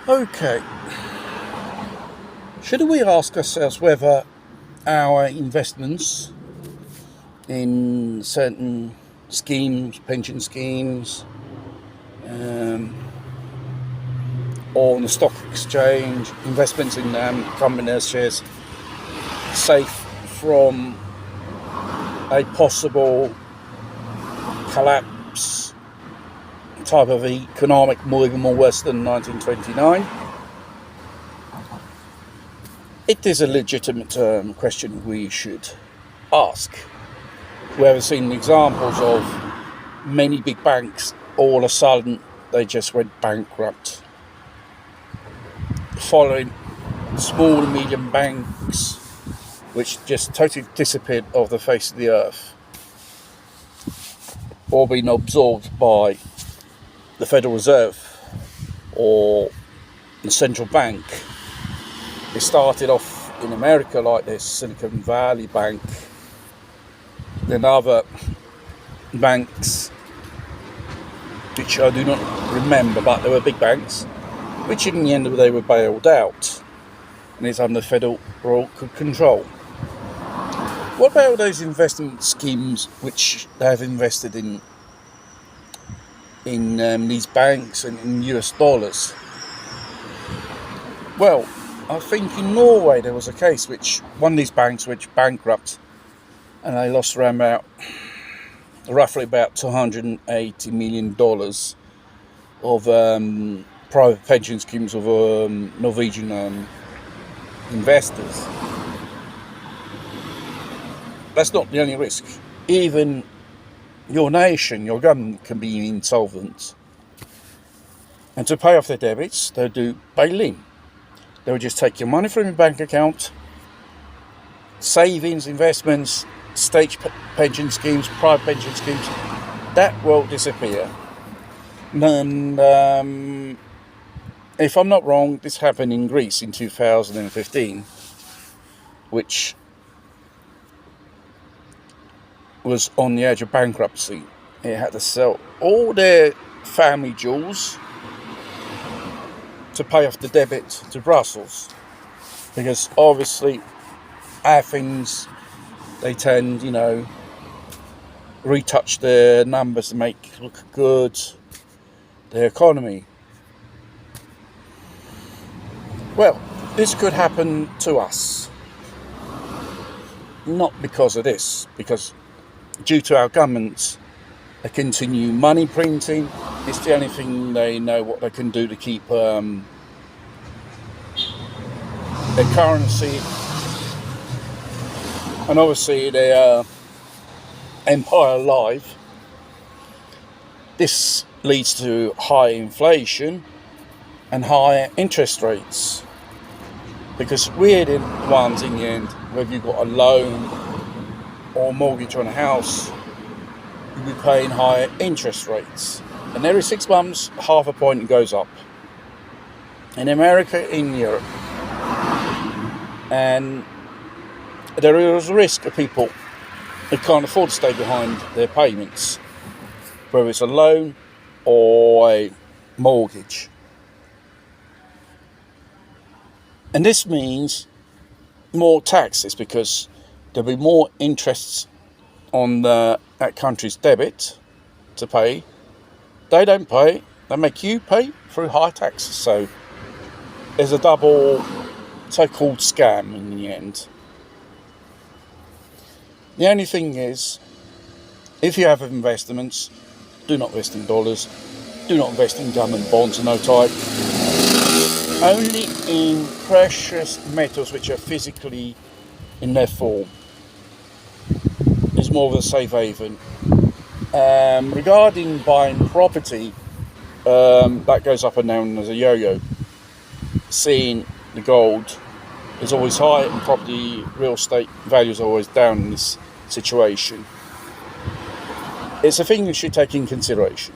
Okay, should we ask ourselves whether our investments in certain schemes, pension schemes, um, or on the stock exchange, investments in companies shares, safe from a possible collapse type of economic more even more worse than 1929? It is a legitimate question we should ask. We have seen examples of many big banks all of a sudden they just went bankrupt, following small and medium banks which just totally disappeared off the face of the earth, or been absorbed by the Federal Reserve or the central bank. It started off in America like this Silicon Valley Bank, then other banks which I do not remember, but they were big banks, which in the end they were bailed out, and it's under federal control. What about those investment schemes which they have invested in these banks and in US dollars? Well, I think in Norway there was a case which one of these banks which bankrupt, and they lost around roughly about $280 million of private pension schemes of Norwegian investors. That's not the only risk. Even your nation, your government can be insolvent. And to pay off their debits, they'll do bail-in. They'll just take your money from your bank account, savings, investments, state pension schemes, private pension schemes, that will disappear. And if I'm not wrong, this happened in Greece in 2015, which was on the edge of bankruptcy. It had to sell all their family jewels to pay off the debt to Brussels, because obviously Athens, they tend, retouch their numbers to make it look good, their economy. Well, this could happen to us. Not because of this, because due to our governments, they continue money printing. It's the only thing they know what they can do to keep their currency and obviously their empire alive. This leads to high inflation and higher interest rates, because we're the ones in the end, whether you've got a loan or a mortgage on a house, you'll be paying higher interest rates. And every 6 months, half a point goes up. In America, in Europe. And there is a risk of people who can't afford to stay behind their payments, whether it's a loan or a mortgage. And this means more taxes, because there'll be more interests on that country's debit to pay. They don't pay, they make you pay through high taxes. So there's a double so-called scam in the end. The only thing is, if you have investments, do not invest in dollars, do not invest in government bonds of no type. Only in precious metals which are physically in their form. It's more of a safe haven. Regarding buying property, that goes up and down as a yo-yo. Seeing the gold is always high and property, real estate values are always down in this situation. It's a thing you should take in consideration.